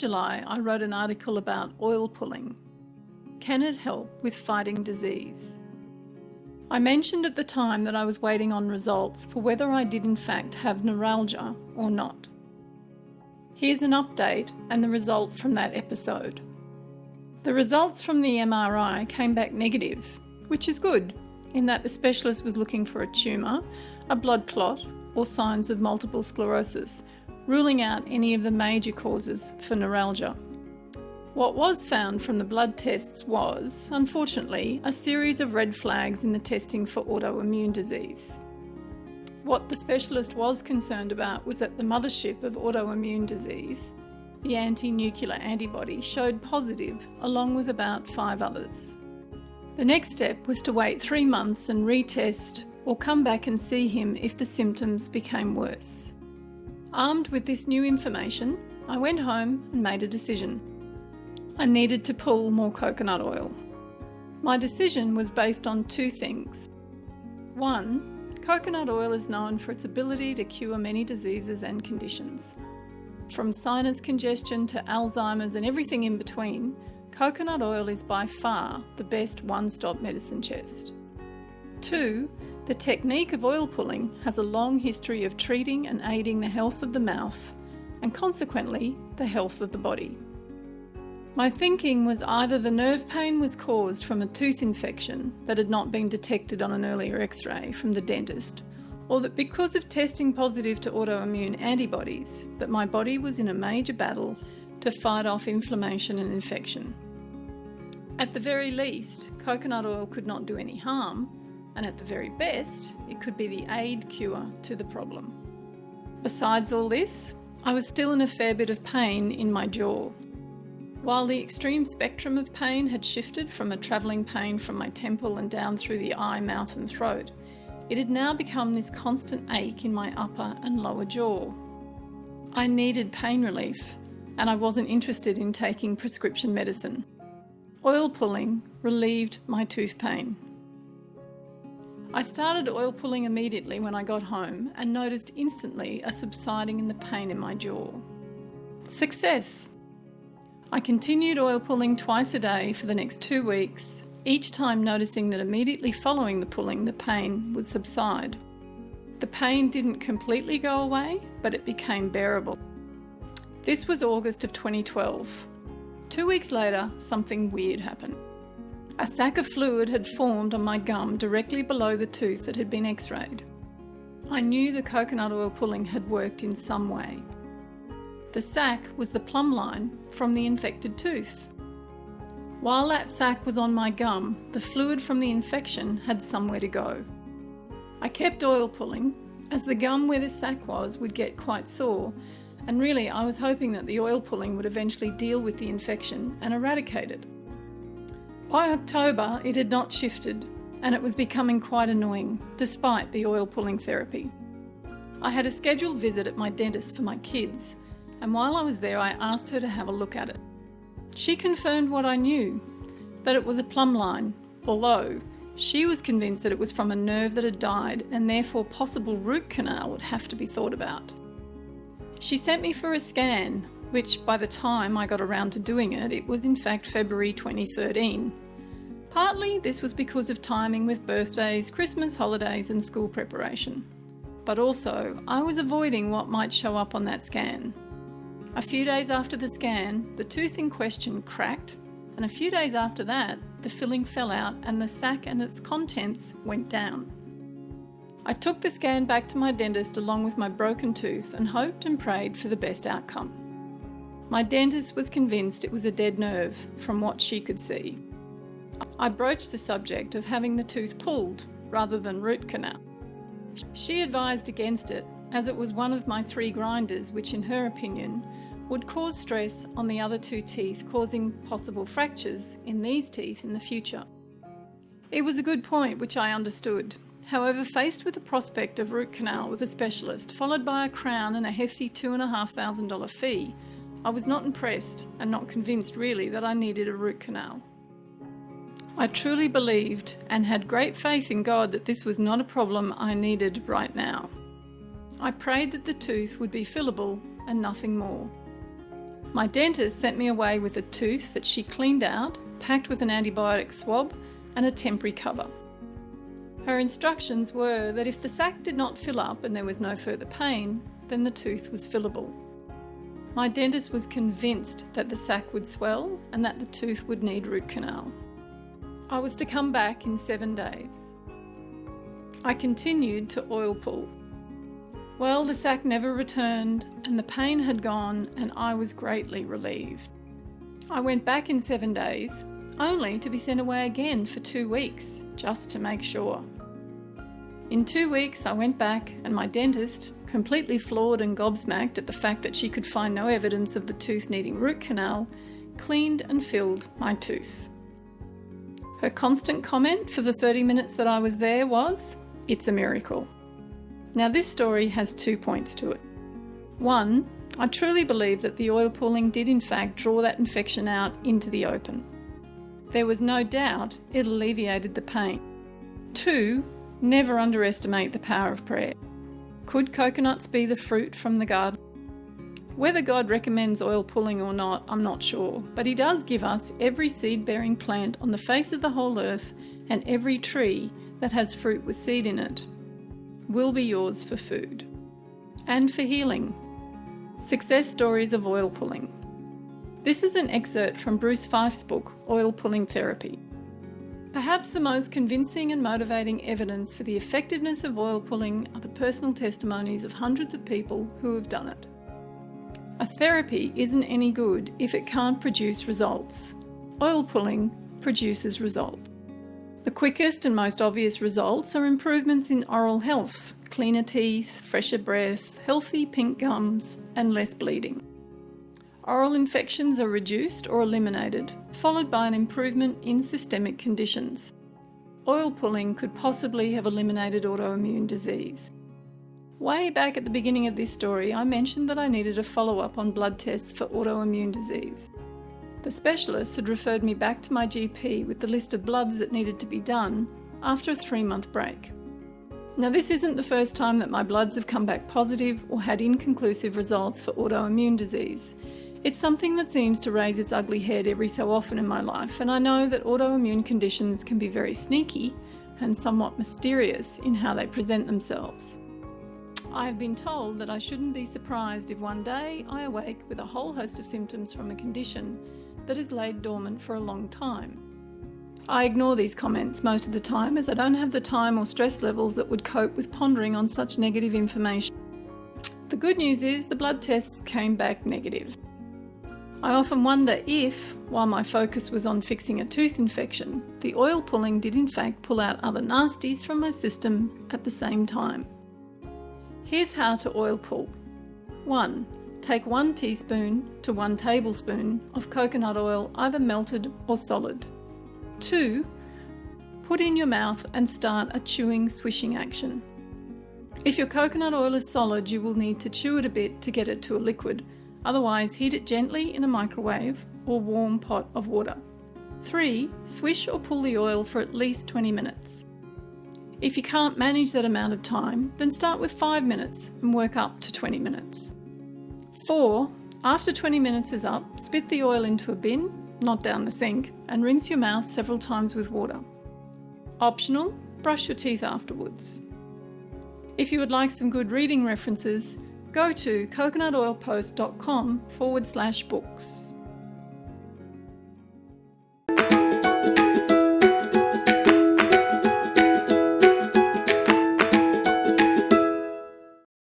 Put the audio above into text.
July, I wrote an article about oil pulling. Can it help with fighting disease? I mentioned at the time that I was waiting on results for whether I did in fact have neuralgia or not. Here's an update and the result from that episode. The results from the MRI came back negative, which is good, in that the specialist was looking for a tumour, a blood clot, or signs of multiple sclerosis, ruling out any of the major causes for neuralgia. What was found from the blood tests was, unfortunately, a series of red flags in the testing for autoimmune disease. What the specialist was concerned about was that the mothership of autoimmune disease, the anti-nuclear antibody, showed positive along with about 5 others. The next step was to wait 3 months and retest or come back and see him if the symptoms became worse. Armed with this new information, I went home and made a decision. I needed to pull more coconut oil. My decision was based on 2 things. 1, coconut oil is known for its ability to cure many diseases and conditions. From sinus congestion to Alzheimer's and everything in between, coconut oil is by far the best one-stop medicine chest. 2, the technique of oil pulling has a long history of treating and aiding the health of the mouth and consequently the health of the body. My thinking was either the nerve pain was caused from a tooth infection that had not been detected on an earlier x-ray from the dentist, or that because of testing positive to autoimmune antibodies, that my body was in a major battle to fight off inflammation and infection. At the very least, coconut oil could not do any harm, and at the very best, it could be the aid cure to the problem. Besides all this, I was still in a fair bit of pain in my jaw. While the extreme spectrum of pain had shifted from a travelling pain from my temple and down through the eye, mouth and throat, it had now become this constant ache in my upper and lower jaw. I needed pain relief, and I wasn't interested in taking prescription medicine. Oil pulling relieved my tooth pain. I started oil pulling immediately when I got home and noticed instantly a subsiding in the pain in my jaw. Success! I continued oil pulling twice a day for the next 2 weeks, each time noticing that immediately following the pulling the pain would subside. The pain didn't completely go away, but it became bearable. This was August of 2012. 2 weeks later, something weird happened. A sac of fluid had formed on my gum directly below the tooth that had been x-rayed. I knew the coconut oil pulling had worked in some way. The sac was the plumb line from the infected tooth. While that sac was on my gum, the fluid from the infection had somewhere to go. I kept oil pulling, as the gum where the sac was would get quite sore, and really I was hoping that the oil pulling would eventually deal with the infection and eradicate it. By October, it had not shifted, and it was becoming quite annoying, despite the oil pulling therapy. I had a scheduled visit at my dentist for my kids, and while I was there, I asked her to have a look at it. She confirmed what I knew, that it was a plumb line, although she was convinced that it was from a nerve that had died, and therefore possible root canal would have to be thought about. She sent me for a scan, which by the time I got around to doing it, it was in fact February 2013. Partly this was because of timing with birthdays, Christmas, holidays and school preparation. But also, I was avoiding what might show up on that scan. A few days after the scan, the tooth in question cracked, and a few days after that, the filling fell out and the sac and its contents went down. I took the scan back to my dentist along with my broken tooth and hoped and prayed for the best outcome. My dentist was convinced it was a dead nerve from what she could see. I broached the subject of having the tooth pulled rather than root canal. She advised against it, as it was one of my 3 grinders which in her opinion would cause stress on the other 2 teeth, causing possible fractures in these teeth in the future. It was a good point which I understood. However, faced with the prospect of root canal with a specialist, followed by a crown and a hefty $2,500 fee, I was not impressed and not convinced really that I needed a root canal. I truly believed and had great faith in God that this was not a problem I needed right now. I prayed that the tooth would be fillable and nothing more. My dentist sent me away with a tooth that she cleaned out, packed with an antibiotic swab and a temporary cover. Her instructions were that if the sac did not fill up and there was no further pain, then the tooth was fillable. My dentist was convinced that the sac would swell and that the tooth would need root canal. I was to come back in 7 days. I continued to oil pull. Well, the sac never returned and the pain had gone and I was greatly relieved. I went back in 7 days, only to be sent away again for 2 weeks, just to make sure. In 2 weeks I went back and my dentist, completely floored and gobsmacked at the fact that she could find no evidence of the tooth needing root canal, cleaned and filled my tooth. Her constant comment for the 30 minutes that I was there was, "It's a miracle." Now this story has 2 points to it. One, I truly believe that the oil pulling did in fact draw that infection out into the open. There was no doubt it alleviated the pain. 2, never underestimate the power of prayer. Could coconuts be the fruit from the garden? Whether God recommends oil pulling or not, I'm not sure, but He does give us every seed-bearing plant on the face of the whole earth and every tree that has fruit with seed in it will be yours for food and for healing. Success stories of oil pulling. This is an excerpt from Bruce Fife's book, Oil Pulling Therapy. Perhaps the most convincing and motivating evidence for the effectiveness of oil pulling are the personal testimonies of hundreds of people who have done it. A therapy isn't any good if it can't produce results. Oil pulling produces results. The quickest and most obvious results are improvements in oral health, cleaner teeth, fresher breath, healthy pink gums, and less bleeding. Oral infections are reduced or eliminated, followed by an improvement in systemic conditions. Oil pulling could possibly have eliminated autoimmune disease. Way back at the beginning of this story, I mentioned that I needed a follow-up on blood tests for autoimmune disease. The specialist had referred me back to my GP with the list of bloods that needed to be done after a 3-month break. Now, this isn't the first time that my bloods have come back positive or had inconclusive results for autoimmune disease. It's something that seems to raise its ugly head every so often in my life, and I know that autoimmune conditions can be very sneaky and somewhat mysterious in how they present themselves. I have been told that I shouldn't be surprised if one day I awake with a whole host of symptoms from a condition that has laid dormant for a long time. I ignore these comments most of the time as I don't have the time or stress levels that would cope with pondering on such negative information. The good news is the blood tests came back negative. I often wonder if, while my focus was on fixing a tooth infection, the oil pulling did in fact pull out other nasties from my system at the same time. Here's how to oil pull. 1. Take 1 teaspoon to 1 tablespoon of coconut oil, either melted or solid. 2. Put in your mouth and start a chewing, swishing action. If your coconut oil is solid, you will need to chew it a bit to get it to a liquid. Otherwise, heat it gently in a microwave or warm pot of water. 3. Swish or pull the oil for at least 20 minutes. If you can't manage that amount of time, then start with 5 minutes and work up to 20 minutes. 4. After 20 minutes is up, spit the oil into a bin, not down the sink, and rinse your mouth several times with water. Optional, brush your teeth afterwards. If you would like some good reading references, go to coconutoilpost.com/books.